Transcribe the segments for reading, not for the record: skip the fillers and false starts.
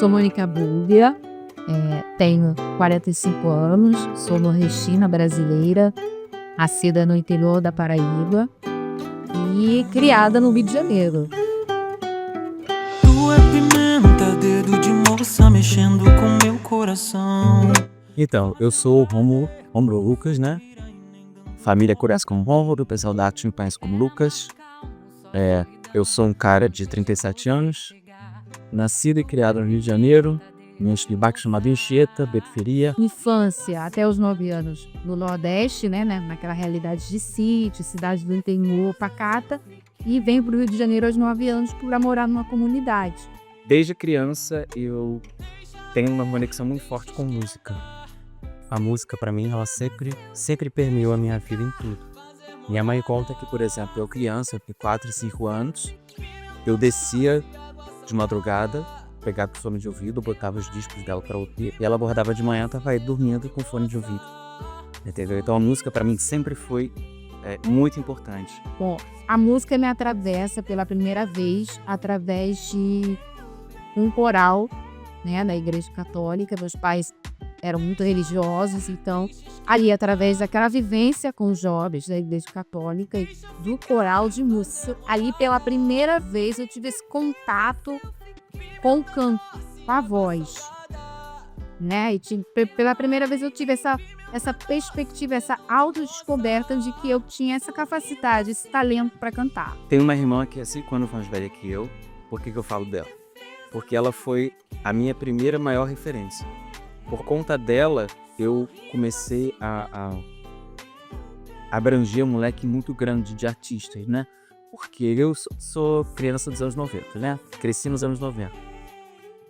sou Mônica Búbia, tenho 45 anos, sou nordestina brasileira, nascida no interior da Paraíba e criada no Rio de Janeiro. Tu é pimenta, dedo de moça mexendo com meu coração. Então, eu sou o Rômulo Lucas, né? Família conhece como Rômulo, o pessoal da arte me conhece como Lucas. Eu sou um cara de 37 anos, nascido e criado no Rio de Janeiro, em um bairro chamado Anchieta, periferia. Infância, até os 9 anos, no Nordeste, né? Naquela realidade de sítio, cidade do interior, pacata. E venho para o Rio de Janeiro aos 9 anos para morar numa comunidade. Desde criança eu tenho uma conexão muito forte com música. A música para mim, ela sempre permeou a minha vida em tudo. Minha mãe conta que, por exemplo, eu criança, de 4 e 5 anos, eu descia de madrugada, pegava o fone de ouvido, botava os discos dela para ouvir, e ela acordava de manhã, tava aí dormindo com fone de ouvido. Entendeu? Então a música para mim sempre foi muito importante. Bom, a música me atravessa pela primeira vez através de um coral, né, da Igreja Católica. Meus pais eram muito religiosos, então ali através daquela vivência com os jovens da Igreja Católica e do coral de música, ali pela primeira vez eu tive esse contato com o canto, com a voz, né? E pela primeira vez eu tive essa perspectiva, essa autodescoberta de que eu tinha essa capacidade, esse talento para cantar. Tem uma irmã que é 5 anos mais velha que eu. Por que eu falo dela? Porque ela foi a minha primeira maior referência. Por conta dela, eu comecei a abranger um leque muito grande de artistas, né? Porque eu sou criança dos anos 90, né? Cresci nos anos 90.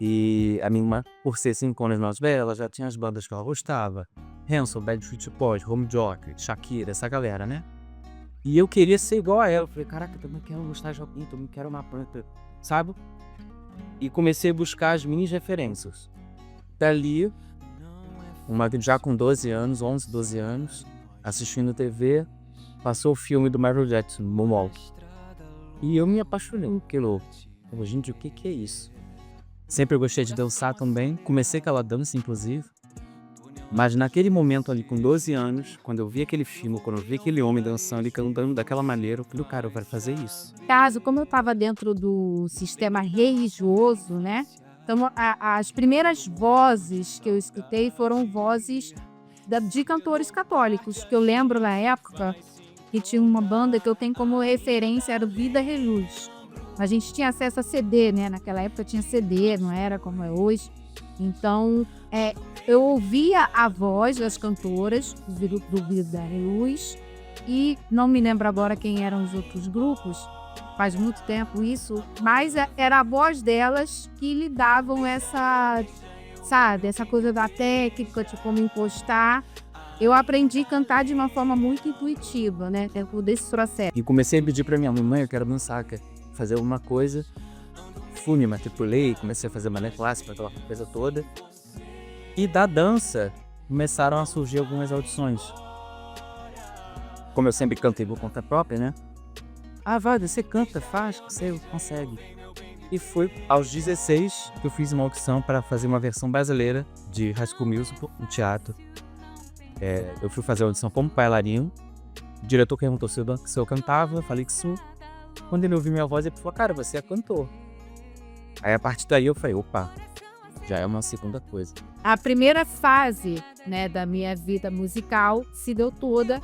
E a minha irmã, por ser 5 anos mais velha, ela já tinha as bandas que ela gostava. Hanson, Bad Street Boys, Home Jockey, Shakira, essa galera, né? E eu queria ser igual a ela. Eu falei, caraca, eu também quero gostar de alguém, também quero uma planta, sabe? E comecei a buscar as minhas referências. Dali, já com 12 anos, 11, 12 anos, assistindo TV, passou o filme do Michael Jackson, Moonwalk. E eu me apaixonei pelo... Gente, o que é isso? Sempre gostei de dançar também, comecei aquela dança, inclusive. Mas naquele momento ali, com 12 anos, quando eu vi aquele filme, quando eu vi aquele homem dançando e cantando daquela maneira, eu falei, cara, eu quero fazer isso. Caso, como eu estava dentro do sistema religioso, né? Então, as primeiras vozes que eu escutei foram vozes de cantores católicos, que eu lembro na época que tinha uma banda que eu tenho como referência, era o Vida Reluz. A gente tinha acesso a CD, né? Naquela época tinha CD, não era como é hoje. Então, eu ouvia a voz das cantoras do Vida Reluz e não me lembro agora quem eram os outros grupos, faz muito tempo isso, mas era a voz delas que lhe davam essa coisa da técnica, de como impostar. Eu aprendi a cantar de uma forma muito intuitiva, né, dentro desse processo. E comecei a pedir pra minha mãe, eu quero dançar, quero fazer alguma coisa. Fui, me matriculei, comecei a fazer balé clássico, aquela coisa toda. E da dança, começaram a surgir algumas audições. Como eu sempre cantei por conta própria, né? Ah, vai, você canta, faz, você consegue. E foi aos 16 que eu fiz uma audição para fazer uma versão brasileira de High School Musical no teatro. Eu fui fazer a audição como bailarino. O diretor perguntou se eu cantava, eu falei que sim. Quando ele ouviu minha voz, ele falou, cara, você é cantor. Aí a partir daí eu falei, opa, já é uma segunda coisa. A primeira fase, né, da minha vida musical se deu toda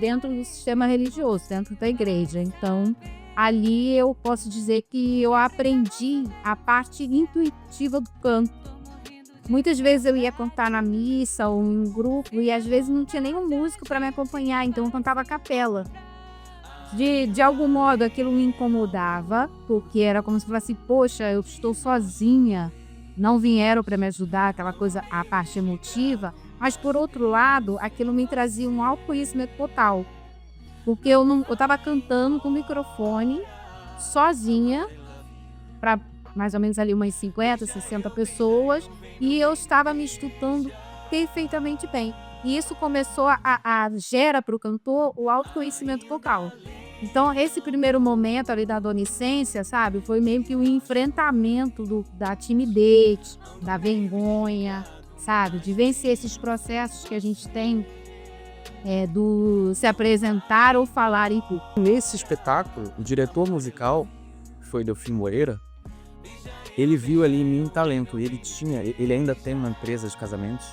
dentro do sistema religioso, dentro da igreja. Então, ali eu posso dizer que eu aprendi a parte intuitiva do canto. Muitas vezes eu ia cantar na missa ou em um grupo e às vezes não tinha nenhum músico para me acompanhar, então eu cantava a capela. De algum modo aquilo me incomodava, porque era como se fosse, poxa, eu estou sozinha, não vieram para me ajudar, aquela coisa, a parte emotiva, mas por outro lado, aquilo me trazia um autoconhecimento total, porque eu estava cantando com o microfone, sozinha, para mais ou menos ali umas 50, 60 pessoas, e eu estava me escutando perfeitamente bem. E isso começou a gera para o cantor o autoconhecimento vocal. Então, esse primeiro momento ali da adolescência, sabe, foi meio que o enfrentamento da timidez, da vergonha, sabe, de vencer esses processos que a gente tem do se apresentar ou falar em público. Nesse espetáculo, o diretor musical, que foi Delfim Moreira, ele viu ali em mim um talento. Ele ainda tem uma empresa de casamentos.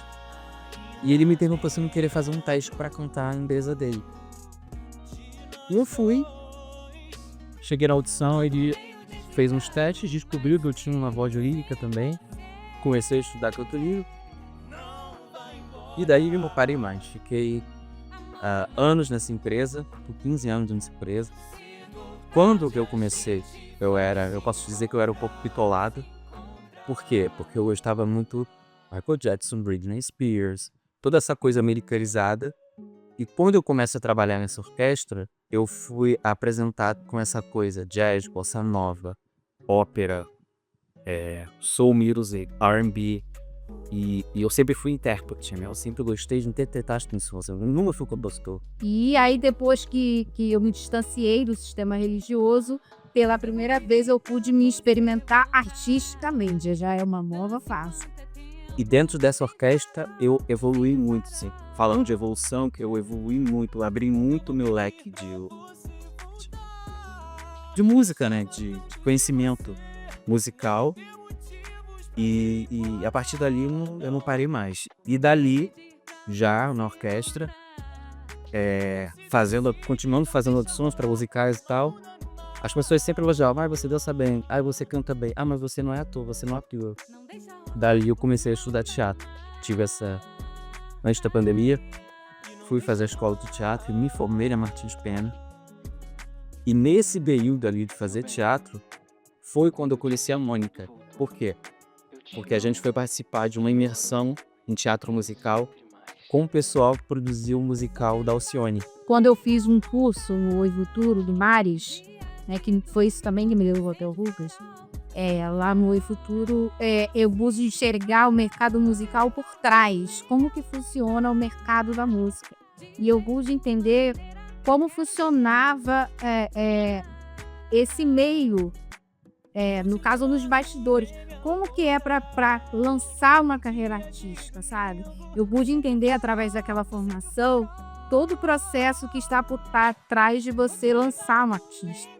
E ele me perguntou se eu não queria fazer um teste para cantar na empresa dele. E eu fui. Cheguei na audição, ele fez uns testes, descobriu que eu tinha uma voz lírica também. Comecei a estudar canto lírico. E daí eu não parei mais. Fiquei anos nessa empresa, por 15 anos nessa empresa. Quando eu comecei, eu posso dizer que eu era um pouco bitolado. Por quê? Porque eu gostava muito Michael Jackson, Britney Spears, toda essa coisa americanizada. E quando eu começo a trabalhar nessa orquestra, eu fui apresentado com essa coisa jazz, bossa nova, ópera, soul music, R&B. E eu sempre fui intérprete, né? Eu sempre gostei de interpretar as canções, eu nunca fui compositor. E aí, depois que eu me distanciei do sistema religioso, pela primeira vez eu pude me experimentar artisticamente, já é uma nova fase. E dentro dessa orquestra eu evolui muito, sim. Falando de evolução, que eu evolui muito, eu abri muito meu leque de música, né? De conhecimento musical. E a partir dali eu não parei mais. E dali, já na orquestra, continuando fazendo audições para musicais e tal, as pessoas sempre elogiavam: você dança bem, você canta bem, mas você não é ator, você não atua. Dali eu comecei a estudar teatro. Antes da pandemia, fui fazer a escola de teatro e me formei na Martins Pena. E nesse período ali de fazer teatro, foi quando eu conheci a Mônica. Por quê? Porque a gente foi participar de uma imersão em teatro musical com o pessoal que produziu o musical da Alcione. Quando eu fiz um curso no Oi Futuro do Mares, né, que foi isso também que me levou até o Lucas, lá no Oi Futuro, eu busco enxergar o mercado musical por trás, como que funciona o mercado da música. E eu busco entender como funcionava esse meio, no caso nos bastidores. Como que é para lançar uma carreira artística, sabe? Eu pude entender através daquela formação todo o processo que está por trás de você lançar um artista.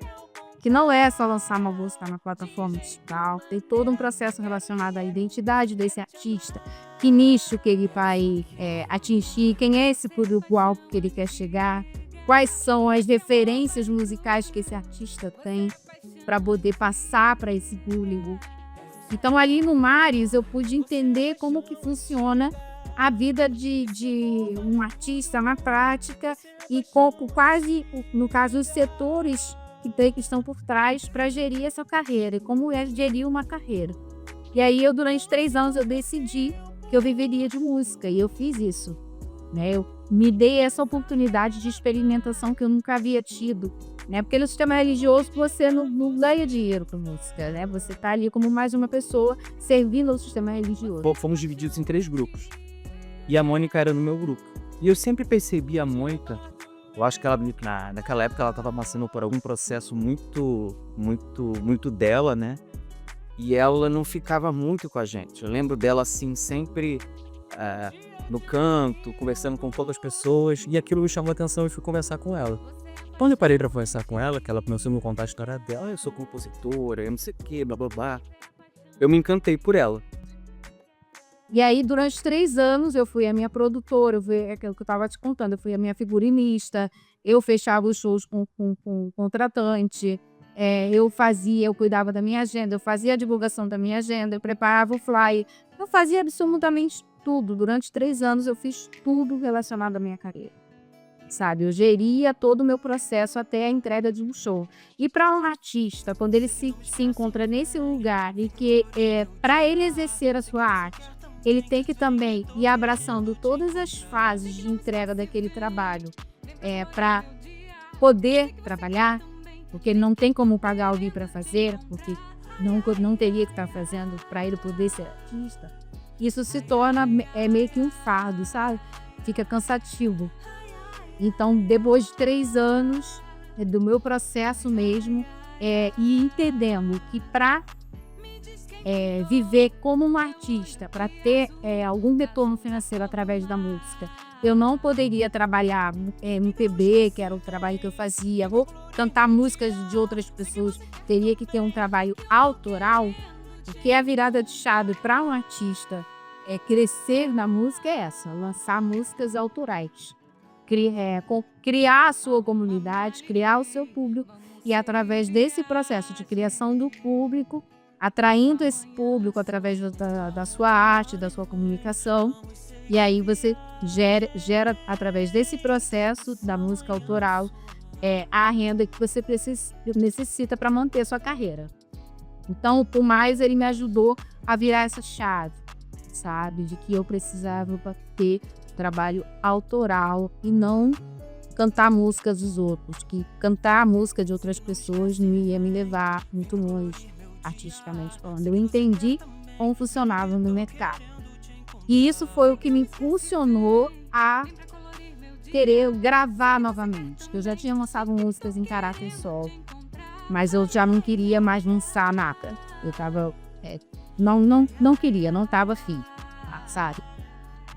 Que não é só lançar uma música na plataforma digital, tem todo um processo relacionado à identidade desse artista, que nicho que ele vai atingir, quem é esse público-alvo que ele quer chegar, quais são as referências musicais que esse artista tem para poder passar para esse público. Então, ali no Mares, eu pude entender como que funciona a vida de um artista na prática e quase, no caso, os setores que estão por trás para gerir essa carreira e como é gerir uma carreira. E aí, durante 3 anos, eu decidi que eu viveria de música e eu fiz isso, né? Eu me dei essa oportunidade de experimentação que eu nunca havia tido. Né? Porque no sistema religioso você não ganha dinheiro com música, né? Você está ali como mais uma pessoa servindo ao sistema religioso. Fomos divididos em 3 grupos. E a Mônica era no meu grupo. E eu sempre percebi a Mônica, eu acho que ela, naquela época ela estava passando por algum processo muito dela, né? E ela não ficava muito com a gente. Eu lembro dela assim, sempre no canto, conversando com poucas pessoas. E aquilo me chamou a atenção e fui conversar com ela. Quando eu parei pra conversar com ela, que ela começou a me contar a história dela, eu sou compositora, eu não sei o que, blá blá blá, eu me encantei por ela. E aí, durante 3 anos, eu fui a minha produtora, eu fui aquilo que eu tava te contando, eu fui a minha figurinista, eu fechava os shows com contratante, eu cuidava da minha agenda, eu fazia a divulgação da minha agenda, eu preparava o flyer, eu fazia absolutamente tudo. Durante 3 anos, eu fiz tudo relacionado à minha carreira. Sabe, eu geria todo o meu processo até a entrega de um show. E para um artista, quando ele se encontra nesse lugar e que para ele exercer a sua arte, ele tem que também ir abraçando todas as fases de entrega daquele trabalho para poder trabalhar, porque ele não tem como pagar alguém para fazer, porque não teria que estar fazendo para ele poder ser artista. Isso se torna meio que um fardo, sabe? Fica cansativo. Então, depois de 3 anos, do meu processo mesmo, e entendendo que para viver como um artista, para ter algum retorno financeiro através da música, eu não poderia trabalhar MPB, que era o trabalho que eu fazia, vou cantar músicas de outras pessoas, teria que ter um trabalho autoral, porque a virada de chave para um artista crescer na música é essa, lançar músicas autorais, criar a sua comunidade, criar o seu público, e através desse processo de criação do público, atraindo esse público através da sua arte, da sua comunicação, e aí você gera através desse processo da música autoral a renda que você necessita para manter a sua carreira. Então, por mais, ele me ajudou a virar essa chave, sabe? De que eu precisava ter trabalho autoral e não cantar músicas dos outros, que cantar a música de outras pessoas ia me levar muito longe, artisticamente falando. Eu entendi como funcionava no mercado. E isso foi o que me impulsionou a querer gravar novamente. Eu já tinha lançado músicas em caráter solo, mas eu já não queria mais lançar nada. Eu tava... não queria, não tava afim, sabe?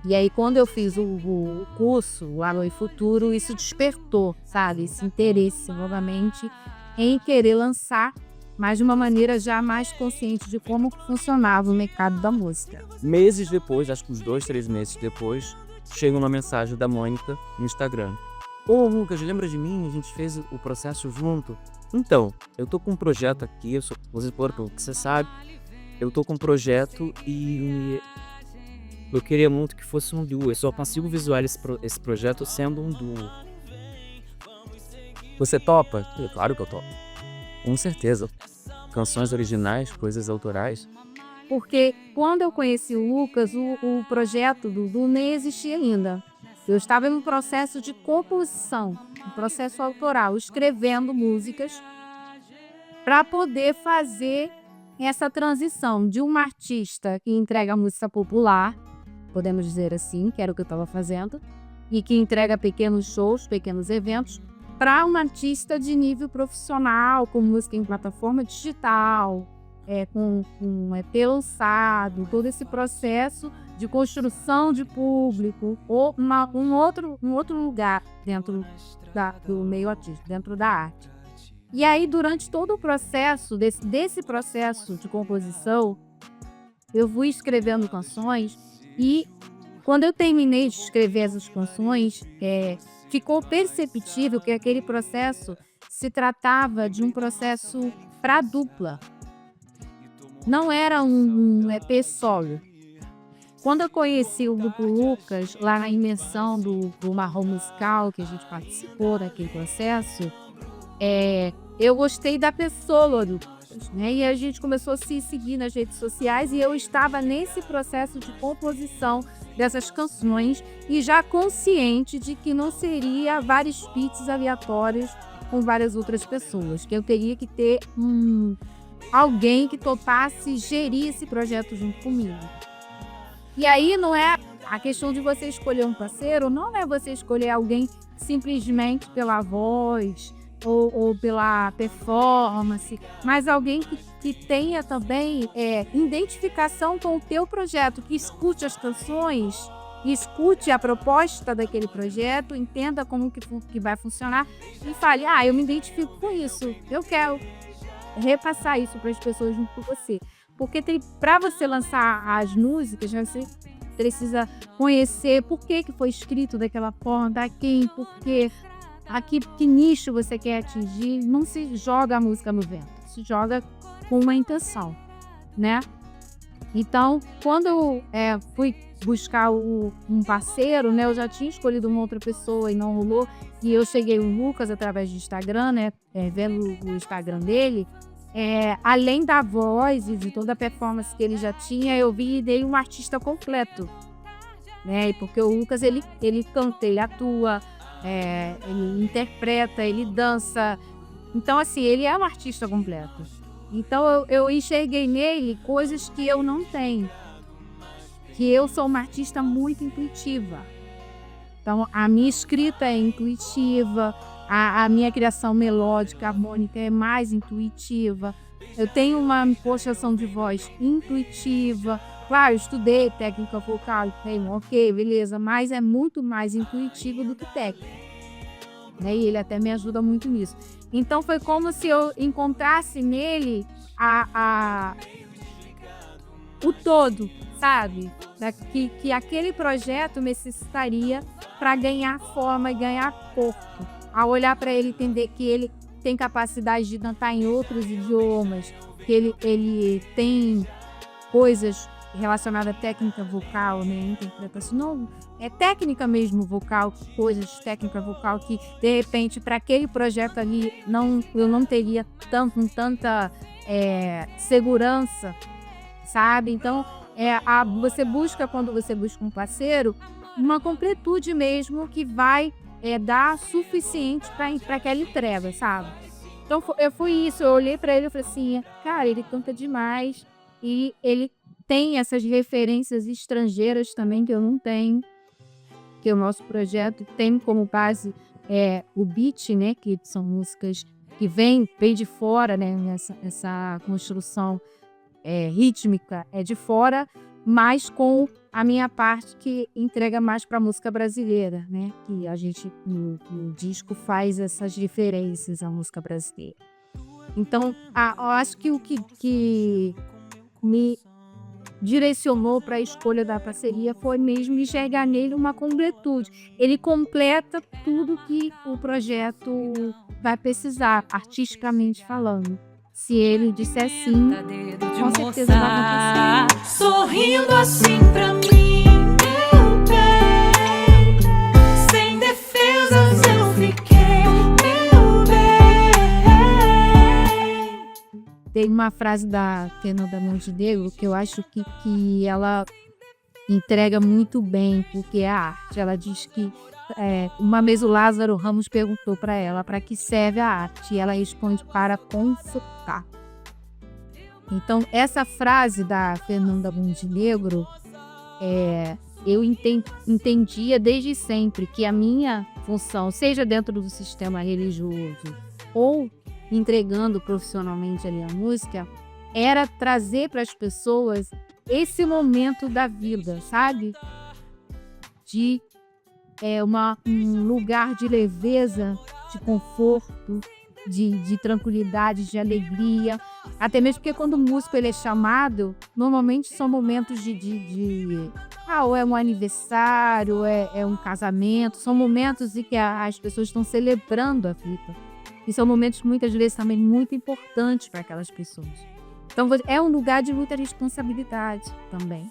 E aí, quando eu fiz o curso, o Alô e Futuro, isso despertou, sabe? Esse interesse novamente em querer lançar, mas de uma maneira já mais consciente de como funcionava o mercado da música. Meses depois, acho que uns 2, 3 meses depois, chega uma mensagem da Mônica no Instagram. Ô Lucas, lembra de mim? A gente fez o processo junto. Então, eu tô com um projeto aqui, eu sou compositor, pelo que você sabe. Eu tô com um projeto e eu queria muito que fosse um duo. Eu só consigo visualizar esse projeto sendo um duo. Você topa? Claro que eu topo. Com certeza. Canções originais, coisas autorais. Porque quando eu conheci o Lucas, o projeto do Dudu nem existia ainda. Eu estava em um processo de composição, um processo autoral, escrevendo músicas para poder fazer essa transição de uma artista que entrega música popular, podemos dizer assim, que era o que eu estava fazendo, e que entrega pequenos shows, pequenos eventos, para uma artista de nível profissional, com música em plataforma digital, com EP lançado, todo esse processo de construção de público, ou um outro lugar dentro do meio artístico, dentro da arte. E aí, durante todo o processo, desse processo de composição, eu fui escrevendo canções e, quando eu terminei de escrever essas canções, ficou perceptível que aquele processo se tratava de um processo para dupla. Não era um EP solo. Quando eu conheci o grupo Lucas, lá na imersão do Marrom Musical, que a gente participou daquele processo, eu gostei da pessoa do Lucas, né? E a gente começou a se seguir nas redes sociais e eu estava nesse processo de composição dessas canções e já consciente de que não seria vários beats aleatórios com várias outras pessoas, que eu teria que ter alguém que topasse gerir esse projeto junto comigo. E aí não é a questão de você escolher um parceiro, não é você escolher alguém simplesmente pela voz ou pela performance, mas alguém que tenha também identificação com o teu projeto, que escute as canções, escute a proposta daquele projeto, entenda como que vai funcionar e fale, eu me identifico com isso, eu quero repassar isso para as pessoas junto com você. Porque para você lançar as músicas, você precisa conhecer por que foi escrito daquela forma, da quem, por quê, que nicho você quer atingir. Não se joga a música no vento, se joga com uma intenção, né? Então, quando eu fui buscar um parceiro, né, eu já tinha escolhido uma outra pessoa e não rolou, e eu cheguei o Lucas através do Instagram, né, vendo o Instagram dele, além da voz e de toda a performance que ele já tinha, eu vi dele um artista completo, né, porque o Lucas, ele canta, ele atua, ele interpreta, ele dança, então assim, ele é um artista completo. Então eu enxerguei nele coisas que eu não tenho, que eu sou uma artista muito intuitiva. Então a minha escrita é intuitiva, A minha criação melódica, harmônica é mais intuitiva. Eu tenho uma postação de voz intuitiva. Claro, eu estudei técnica vocal, ok, beleza, mas é muito mais intuitivo do que técnico, né? E ele até me ajuda muito nisso. Então foi como se eu encontrasse nele o todo, sabe? Que aquele projeto necessitaria para ganhar forma e ganhar corpo. Ao olhar para ele, entender que ele tem capacidade de cantar em outros idiomas, que ele tem coisas relacionadas à técnica vocal, né? Interpretação, não, é técnica mesmo vocal, coisas de técnica vocal que, de repente, para aquele projeto ali, eu não teria tanta segurança, sabe? Então, quando você busca um parceiro, uma completude mesmo que vai dar suficiente para aquela entrega, sabe? Então, foi isso. Eu olhei para ele e falei assim, cara, ele canta demais e ele tem essas referências estrangeiras também que eu não tenho, que o nosso projeto tem como base o beat, né? Que são músicas que vem de fora, né? Essa construção rítmica é de fora, mas com a minha parte que entrega mais para a música brasileira, né? Que a gente no disco faz essas referências à música brasileira. Então, eu acho que o que me direcionou para a escolha da parceria foi mesmo enxergar nele uma completude. Ele completa tudo que o projeto vai precisar, artisticamente falando. Se ele disser sim, com certeza vai acontecer. Sorrindo assim pra mim, meu bem. Sem defesas eu fiquei, meu bem. Tem uma frase da Fernanda Montenegro que eu acho que ela entrega muito bem, porque é a arte. Ela diz que uma vez o Lázaro Ramos perguntou para ela para que serve a arte, e ela responde: para confortar. Então, essa frase da Fernanda Montenegro, eu entendia desde sempre que a minha função, seja dentro do sistema religioso ou entregando profissionalmente ali a música, era trazer para as pessoas esse momento da vida, sabe? De um lugar de leveza, de conforto, de tranquilidade, de alegria. Até mesmo porque quando o músico ele é chamado, normalmente são momentos ou é um aniversário, ou é um casamento, são momentos em que as pessoas estão celebrando a vida. E são momentos muitas vezes também muito importantes para aquelas pessoas. Então é um lugar de muita responsabilidade também.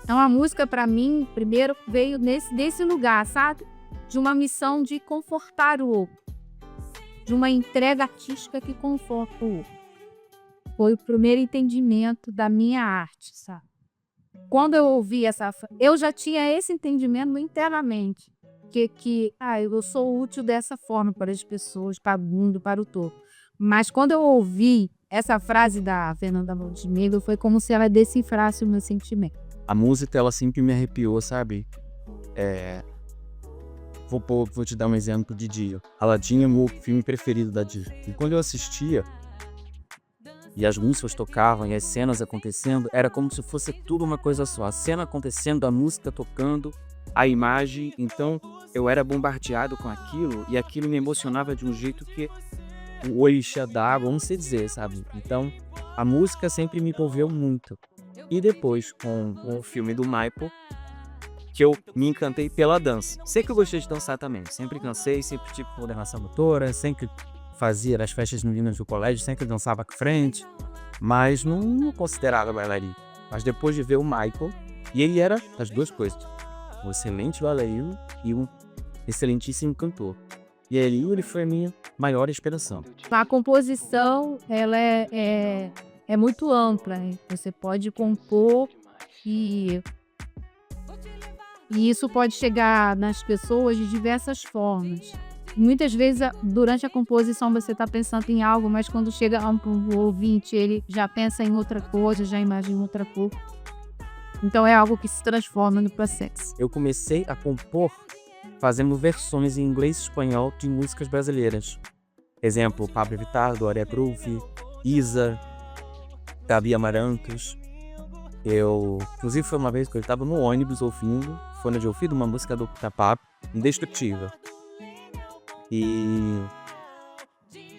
Então a música para mim, primeiro veio desse lugar, sabe? De uma missão de confortar o outro. De uma entrega artística que conforta o outro. Foi o primeiro entendimento da minha arte, sabe? Quando eu ouvi eu já tinha esse entendimento internamente. Que eu sou útil dessa forma para as pessoas, para o mundo, para o todo. Mas quando eu ouvi essa frase da Fernanda Montenegro, foi como se ela decifrasse o meu sentimento. A música, ela sempre me arrepiou, sabe? Vou te dar um exemplo de Dio. Aladdin é o meu filme preferido da Disney. E quando eu assistia, e as músicas tocavam, e as cenas acontecendo, era como se fosse tudo uma coisa só. A cena acontecendo, a música tocando, a imagem. Então, eu era bombardeado com aquilo, e aquilo me emocionava de um jeito que o olho enchia d'água, não sei dizer, sabe? Então, a música sempre me envolveu muito. E depois, com o filme do Michael, que eu me encantei pela dança. Sei que eu gostei de dançar também. Sempre cansei, sempre tive coordenação motora, sempre fazia nas festas meninas do colégio, sempre dançava com frente, mas não considerava bailarino. Mas depois de ver o Michael, e ele era as duas coisas, um excelente bailarino e um excelentíssimo cantor. E aí ele foi a minha maior inspiração. A composição, ela é muito ampla, né? Você pode compor e isso pode chegar nas pessoas de diversas formas. Muitas vezes, durante a composição, você está pensando em algo, mas quando chega o ouvinte, ele já pensa em outra coisa, já imagina outra coisa. Então é algo que se transforma no processo. Eu comecei a compor fazendo versões em inglês e espanhol de músicas brasileiras. Exemplo, Pablo Vittar, Glória Groove, Isa, Gabi Amarantos. Inclusive foi uma vez que eu estava no ônibus ouvindo, fone de ouvido, uma música do Pablo, Indestrutível. E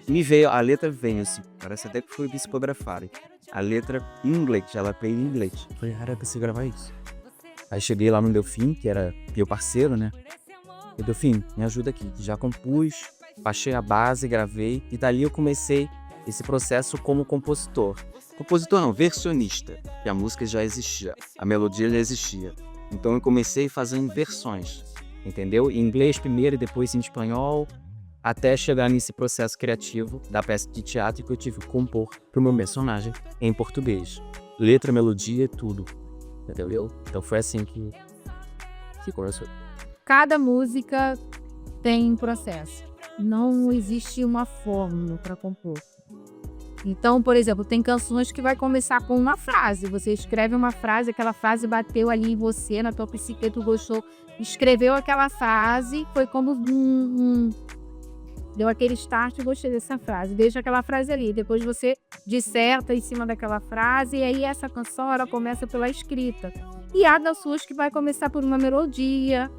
me veio, a letra veio assim, parece até que foi psicografada. A letra em inglês, ela veio em inglês. Eu falei, cara, eu preciso gravar isso. Aí cheguei lá no Delfim, que era meu parceiro, né? E Delfim, me ajuda aqui. Já compus, baixei a base, gravei, e dali eu comecei esse processo como compositor. Compositor não, versionista, que a música já existia, a melodia já existia. Então eu comecei fazendo versões, entendeu? Em inglês primeiro e depois em espanhol, até chegar nesse processo criativo da peça de teatro que eu tive que compor para o meu personagem em português. Letra, melodia, tudo, entendeu? Então foi assim que começou. Cada música tem um processo. Não existe uma fórmula para compor. Então, por exemplo, tem canções que vai começar com uma frase. Você escreve uma frase, aquela frase bateu ali em você, na tua psique, tu gostou, escreveu aquela frase, foi como deu aquele start, eu gostei dessa frase, deixa aquela frase ali. Depois você disserta em cima daquela frase e aí essa canção ela começa pela escrita. E há das suas que vai começar por uma melodia.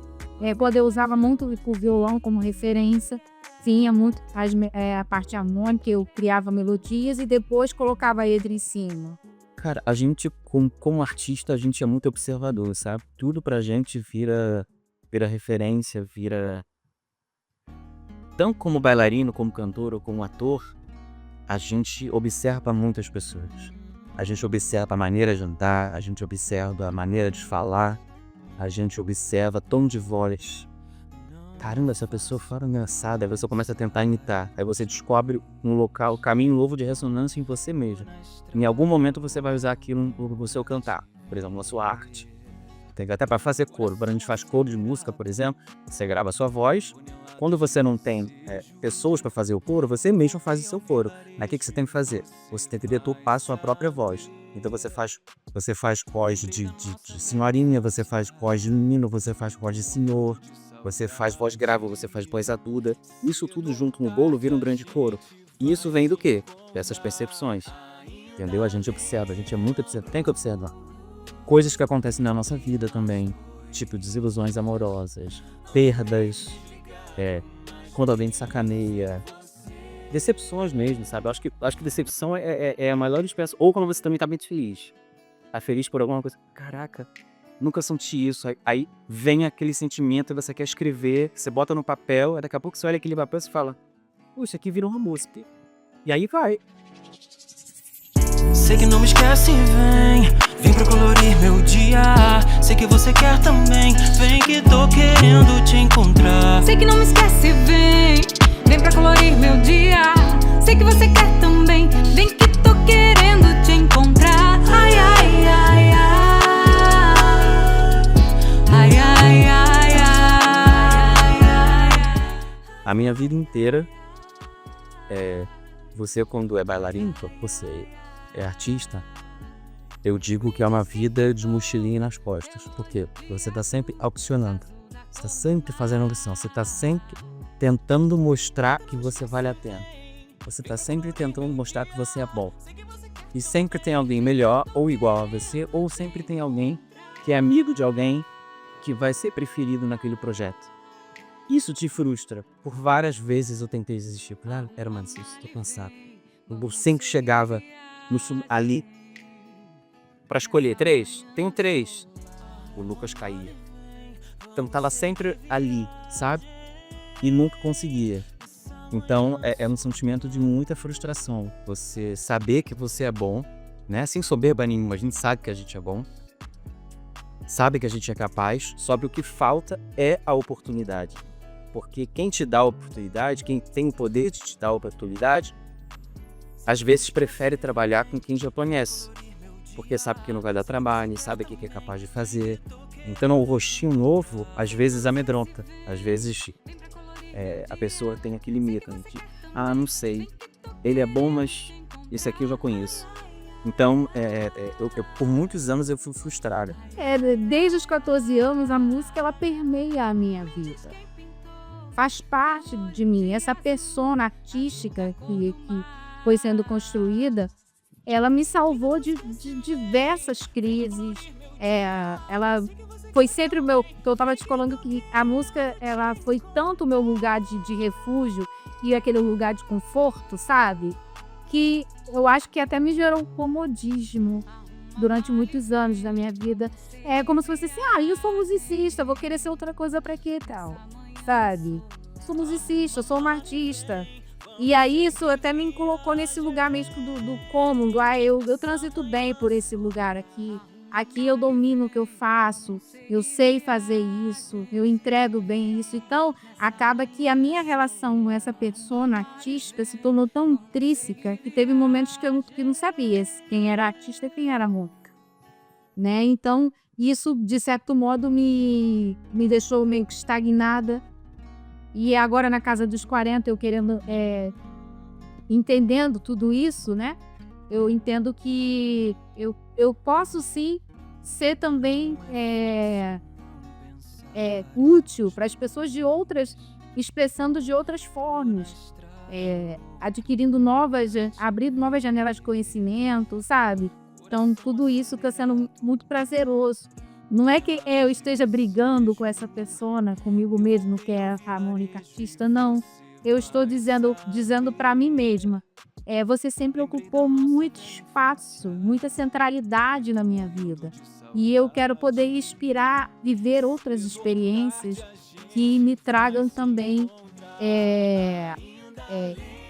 Quando eu usava muito o violão como referência, tinha muito a parte harmônica, eu criava melodias e depois colocava a letra em cima. Cara, a gente, como artista, a gente é muito observador, sabe? Tudo pra gente vira referência, vira... Tanto como bailarino, como cantor ou como ator, a gente observa muitas pessoas. A gente observa a maneira de andar, a gente observa a maneira de falar, a gente observa tom de voz. Caramba, essa pessoa fala engraçada, aí você começa a tentar imitar. Aí você descobre um caminho novo de ressonância em você mesmo. Em algum momento você vai usar aquilo no seu cantar, por exemplo, na sua arte. Tem até para fazer coro. Quando a gente faz coro de música, por exemplo, você grava a sua voz. Quando você não tem pessoas para fazer o coro, você mesmo faz o seu coro. Aí o que você tem que fazer? Você tem que deturpar a sua própria voz. Então você faz voz de senhorinha, você faz voz de menino, você faz voz de senhor, você faz voz grave, você faz voz aguda. Isso tudo junto no bolo vira um grande coro. E isso vem do quê? Dessas percepções. Entendeu? A gente observa, a gente é muito observador, tem que observar. Coisas que acontecem na nossa vida também, tipo desilusões amorosas, perdas, quando alguém te sacaneia, decepções mesmo, sabe? Eu acho que decepção é a maior espécie. Ou quando você também tá muito feliz. Tá feliz por alguma coisa. Caraca, nunca senti isso. Aí vem aquele sentimento e você quer escrever, você bota no papel, aí daqui a pouco você olha aquele papel e você fala, puxa, aqui virou uma música. E aí vai. Sei que não me esquece, vem pra colorir meu dia. Sei que você quer também, vem que tô querendo te encontrar. Sei que não me esquece, vem pra colorir meu dia. Sei que você quer também, vem que tô querendo te encontrar. Ai, ai, ai, ai, ai, ai, ai, ai. A minha vida inteira, você quando é bailarino, você é artista, eu digo que é uma vida de mochilinha nas costas, porque você tá sempre opcionando, você tá sempre fazendo lição, você tá sempre tentando mostrar que você vale a pena, você tá sempre tentando mostrar que você é bom, e sempre tem alguém melhor ou igual a você, ou sempre tem alguém que é amigo de alguém que vai ser preferido naquele projeto. Isso te frustra. Por várias vezes eu tentei desistir, era uma desistência, tô cansado. Eu sempre chegava ali pra escolher 3, tenho 3, o Lucas caía. Então tava sempre ali, sabe? E nunca conseguia. Então é um sentimento de muita frustração. Você saber que você é bom, né? Sem soberba nenhuma, a gente sabe que a gente é bom, sabe que a gente é capaz, só que o que falta é a oportunidade. Porque quem te dá a oportunidade, quem tem o poder de te dar a oportunidade, às vezes prefere trabalhar com quem já conhece, porque sabe que não vai dar trabalho, sabe o que é capaz de fazer. Então o rostinho novo, às vezes amedronta, às vezes a pessoa tem aquele medo de, não sei, ele é bom, mas esse aqui eu já conheço. Então, por muitos anos eu fui frustrado. Desde os 14 anos, a música ela permeia a minha vida. faz parte de mim. Essa persona artística que foi sendo construída, ela me salvou de diversas crises. Ela foi sempre o meu... Que eu estava te falando que a música, ela foi tanto o meu lugar de refúgio e aquele lugar de conforto, sabe? Que eu acho que até me gerou um comodismo durante muitos anos da minha vida. É como se fosse assim, eu sou musicista, vou querer ser outra coisa pra quê e tal, sabe? Sou musicista, sou uma artista. E aí isso até me colocou nesse lugar mesmo do cômodo. Eu transito bem por esse lugar aqui. Aqui eu domino o que eu faço, eu sei fazer isso, eu entrego bem isso. Então, acaba que a minha relação com essa persona artística se tornou tão intrínseca que teve momentos que eu não sabia quem era artista e quem era música, né? Então, isso, de certo modo, me deixou meio que estagnada. E agora, na casa dos 40, eu querendo, entendendo tudo isso, né? Eu entendo que eu posso sim ser também útil para as pessoas expressando de outras formas, abrindo novas janelas de conhecimento, sabe? Então tudo isso está sendo muito prazeroso. Não é que eu esteja brigando com essa persona, comigo mesmo, que é a Mônica artista, não. Eu estou dizendo para mim mesma, você sempre ocupou muito espaço, muita centralidade na minha vida. E eu quero poder inspirar, viver outras experiências que me tragam também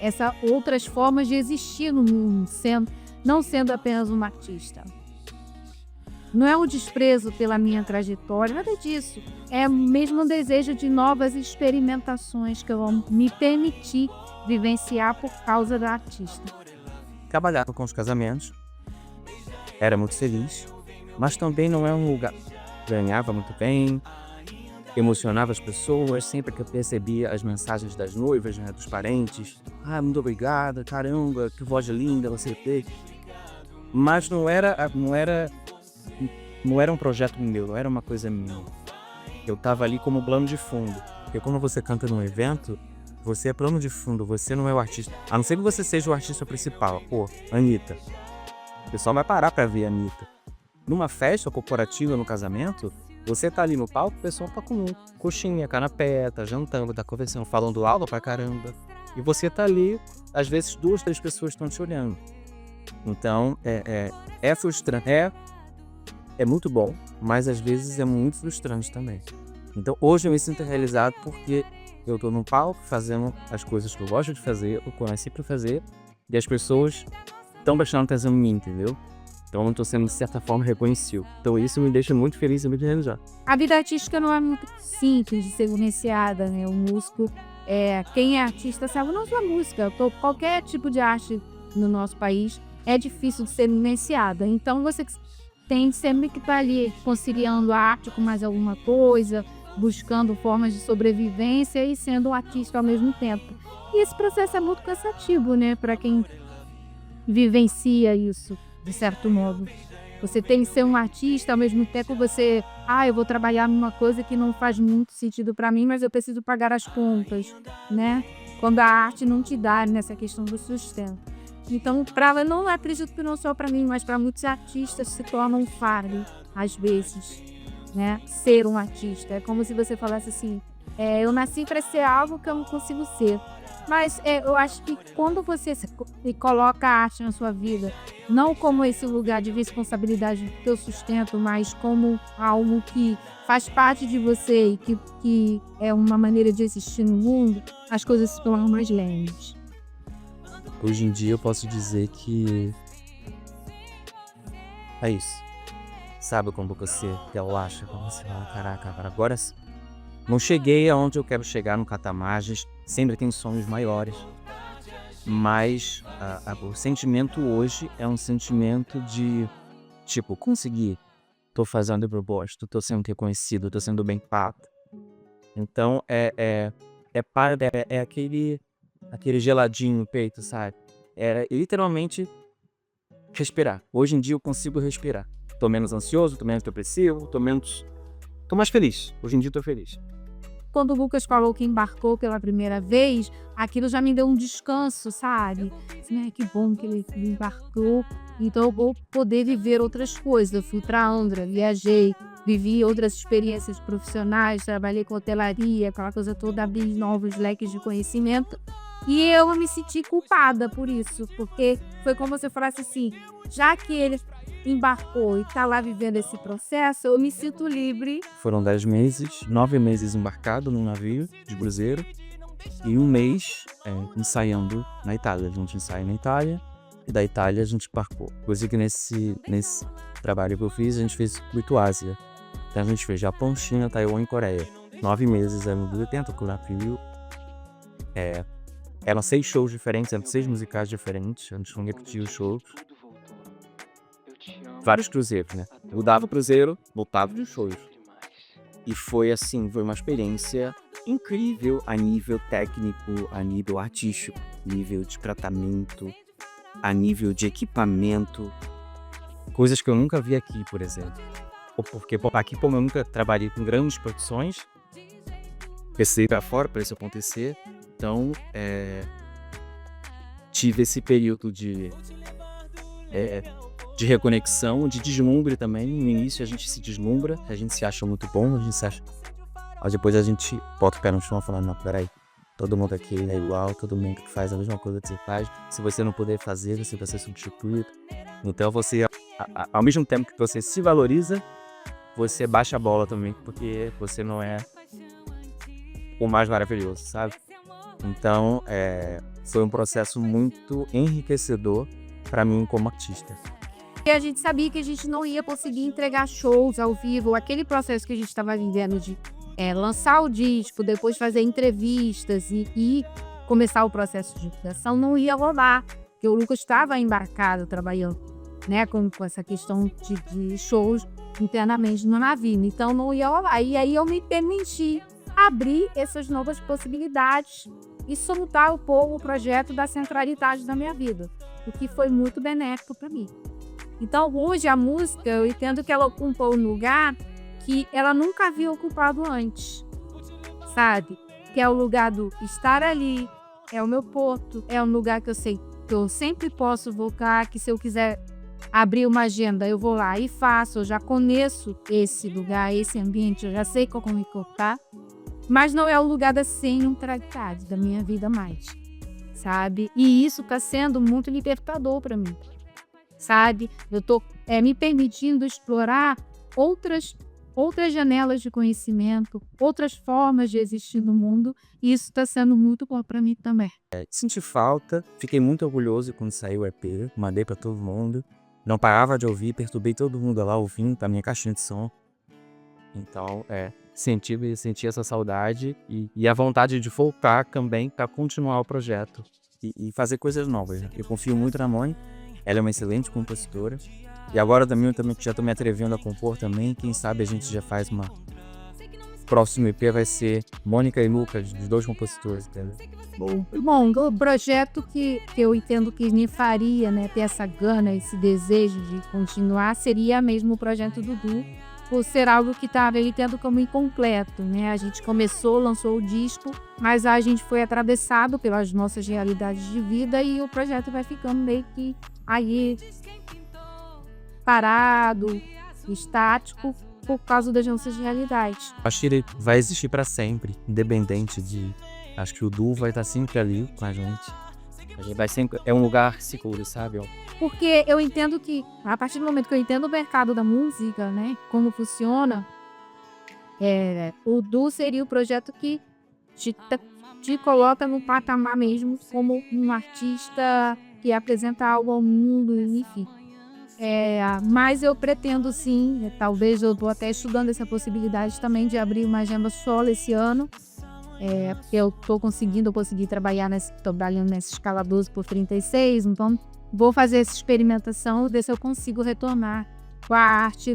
essas outras formas de existir no mundo, não sendo apenas uma artista. Não é um desprezo pela minha trajetória, nada disso. É mesmo um desejo de novas experimentações que eu vou me permitir vivenciar por causa da artista. Trabalhava com os casamentos, era muito feliz, mas também não é um lugar... Ganhava muito bem, emocionava as pessoas, sempre que eu percebia as mensagens das noivas, né, dos parentes. Muito obrigada, caramba, que voz linda você tem. Mas não era um projeto meu, não era uma coisa minha. Eu tava ali como plano de fundo. Porque quando você canta num evento, você é plano de fundo, você não é o artista. A não ser que você seja o artista principal. Pô, Anitta. O pessoal vai parar pra ver a Anitta. Numa festa corporativa, no casamento, você tá ali no palco, o pessoal tá com coxinha, canapé, tá jantando, tá conversando, falando alto pra caramba. E você tá ali, às vezes 2, 3 pessoas estão te olhando. Então, é frustrante. É muito bom, mas às vezes é muito frustrante também. Então hoje eu me sinto realizado porque eu tô no palco fazendo as coisas que eu gosto de fazer, eu conheci pra fazer, e as pessoas estão prestando atenção em mim, entendeu? Então eu tô sendo de certa forma reconhecido. Então isso me deixa muito feliz e muito realizado. A vida artística não é muito simples de ser vivenciada, né? O músico, quem é artista sabe, não só música, qualquer tipo de arte no nosso país é difícil de ser vivenciada. Então você tem sempre que estar ali conciliando a arte com mais alguma coisa, buscando formas de sobrevivência e sendo um artista ao mesmo tempo. E esse processo é muito cansativo, né? Para quem vivencia isso, de certo modo. Você tem que ser um artista, ao mesmo tempo você... eu vou trabalhar numa coisa que não faz muito sentido para mim, mas eu preciso pagar as contas, né? Quando a arte não te dá nessa questão do sustento. Então, não acredito que não só para mim, mas para muitos artistas se torna um fardo, às vezes, né? Ser um artista. É como se você falasse assim, eu nasci para ser algo que eu não consigo ser. Mas eu acho que quando você coloca a arte na sua vida, não como esse lugar de responsabilidade do teu sustento, mas como algo que faz parte de você e que é uma maneira de existir no mundo, as coisas se tornam mais leves. Hoje em dia eu posso dizer que é isso. Sabe quando você relaxa, quando você fala, caraca, agora não cheguei aonde eu quero chegar no Catamages, sempre tem sonhos maiores, mas o sentimento hoje é um sentimento de, tipo, consegui, tô fazendo o propósito, tô sendo reconhecido, tô sendo bem pago. Então é aquele geladinho no peito, sabe? Era literalmente respirar. Hoje em dia eu consigo respirar. Tô menos ansioso, tô menos depressivo, tô mais feliz. Hoje em dia eu tô feliz. quando o Lucas falou que embarcou pela primeira vez, aquilo já me deu um descanso, sabe? Assim, que bom que ele embarcou. Então eu vou poder viver outras coisas. Eu fui para Angra, viajei, vivi outras experiências profissionais, trabalhei com hotelaria, aquela coisa toda, abri novos leques de conhecimento. E eu me senti culpada por isso, porque foi como se eu falasse assim, já que ele embarcou e está lá vivendo esse processo, eu me sinto livre. Foram 10 meses, 9 meses embarcado num navio de cruzeiro e 1 mês ensaiando na Itália. A gente ensaia na Itália e da Itália a gente embarcou. Coisa que nesse trabalho que eu fiz, a gente fez circuito Ásia. Então a gente fez Japão, China, Taiwan e Coreia. 9 meses anos 80 com o navio. Eram 6 shows diferentes, eram 6 musicais diferentes. A gente não repetia os shows. Vários cruzeiros, né? Eu dava cruzeiro, voltava de shows. E foi assim, foi uma experiência incrível a nível técnico, a nível artístico, nível de tratamento, a nível de equipamento. Coisas que eu nunca vi aqui, por exemplo. Porque aqui, como eu nunca trabalhei com grandes produções, pensei pra fora para isso acontecer. Então, tive esse período de reconexão, de deslumbre também. No início a gente se deslumbra, a gente se acha muito bom, a gente se acha... Mas depois a gente bota o pé no chão e fala, não, peraí, todo mundo aqui é igual, todo mundo que faz a mesma coisa que você faz. Se você não puder fazer, você vai ser substituído. Então você, ao mesmo tempo que você se valoriza, você baixa a bola também, porque você não é o mais maravilhoso, sabe? Então, foi um processo muito enriquecedor para mim como artista. E a gente sabia que a gente não ia conseguir entregar shows ao vivo, aquele processo que a gente estava vivendo de lançar o disco, depois fazer entrevistas e começar o processo de divulgação, não ia rolar, porque o Lucas estava embarcado trabalhando, né, com essa questão de shows internamente no navio, então não ia rolar. E aí eu me permiti abrir essas novas possibilidades e soltar um pouco o projeto da centralidade da minha vida, o que foi muito benéfico para mim. Então, hoje, a música, eu entendo que ela ocupa um lugar que ela nunca havia ocupado antes, sabe? Que é o lugar do estar ali, é o meu porto, é um lugar que eu sei que eu sempre posso voltar, que se eu quiser abrir uma agenda, eu vou lá e faço, eu já conheço esse lugar, esse ambiente, eu já sei como me cortar, mas não é o lugar da centralidade da minha vida mais, sabe? E isso está sendo muito libertador para mim. Sabe? Eu estou me permitindo explorar outras janelas de conhecimento, outras formas de existir no mundo, e isso está sendo muito bom para mim também. Senti falta, fiquei muito orgulhoso quando saiu o EP, mandei para todo mundo, não parava de ouvir, perturbei todo mundo lá ouvindo a minha caixinha de som. Então, senti essa saudade e a vontade de voltar também para continuar o projeto e fazer coisas novas. Eu confio muito na mãe. Ela é uma excelente compositora. E agora também já estou me atrevendo a compor também. Quem sabe a gente já faz uma... Próximo EP vai ser Mônica e Lucas, os 2 compositores. Entendeu? Bom, o projeto que eu entendo que me faria, né, ter essa gana, esse desejo de continuar, seria mesmo o projeto do Du, por ser algo que estava ele tendo como incompleto, né? A gente começou, lançou o disco, mas a gente foi atravessado pelas nossas realidades de vida e o projeto vai ficando meio que aí parado, estático, por causa das nossas realidades. Acho que ele vai existir para sempre, independente de... Acho que o Du vai estar sempre ali com a gente. A gente vai sempre... É um lugar seguro, sabe? Porque eu entendo que, a partir do momento que eu entendo o mercado da música, né, como funciona, o Du seria o projeto que te coloca no patamar mesmo como um artista que apresenta algo ao mundo, enfim. Mas eu pretendo sim, talvez eu estou até estudando essa possibilidade também de abrir uma agenda solo esse ano, porque eu consegui trabalhar trabalhando nessa escala 12x36, então vou fazer essa experimentação, ver se eu consigo retornar com a arte,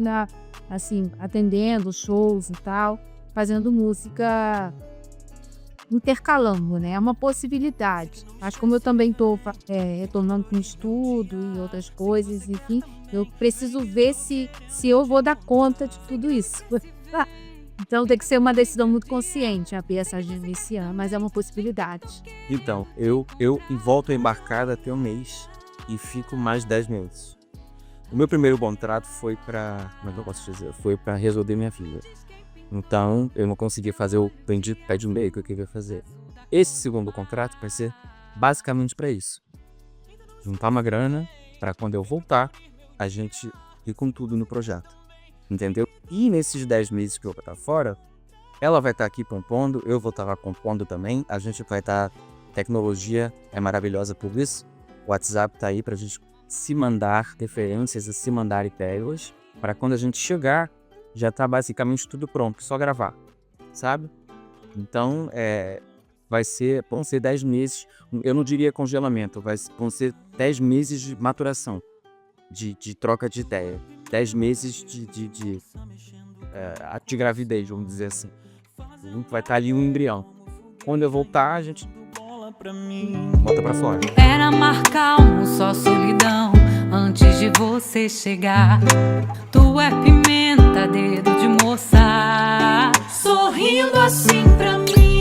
assim, atendendo shows e tal, fazendo música, intercalando, né? É uma possibilidade. Mas como eu também estou retornando com estudo e outras coisas, enfim, eu preciso ver se eu vou dar conta de tudo isso. Então tem que ser uma decisão muito consciente a passagem desse ano, mas é uma possibilidade. Então, eu volto a embarcar daqui a um mês e fico mais 10 meses. O meu primeiro contrato foi para, como é que eu posso dizer? Foi para resolver minha vida. Então, eu não consegui fazer o bendito pé de meio que eu queria fazer. Esse segundo contrato vai ser basicamente para isso. Juntar uma grana para quando eu voltar, a gente ir com tudo no projeto. Entendeu? E nesses 10 meses que eu vou estar fora, ela vai estar aqui compondo, eu vou estar lá compondo também, a gente vai estar... Tecnologia é maravilhosa por isso. O WhatsApp tá aí pra gente se mandar referências, se mandar ideias, para quando a gente chegar, já tá basicamente tudo pronto, só gravar, sabe? Então, vão ser 10 meses, eu não diria congelamento, vão ser 10 meses de maturação, de troca de ideia, 10 meses de gravidez, vamos dizer assim. Vai estar ali um embrião. Quando eu voltar, a gente bota pra fora. Era mar calmo, só solidão. Antes de você chegar, tu é pimenta, dedo de moça, sorrindo assim pra mim.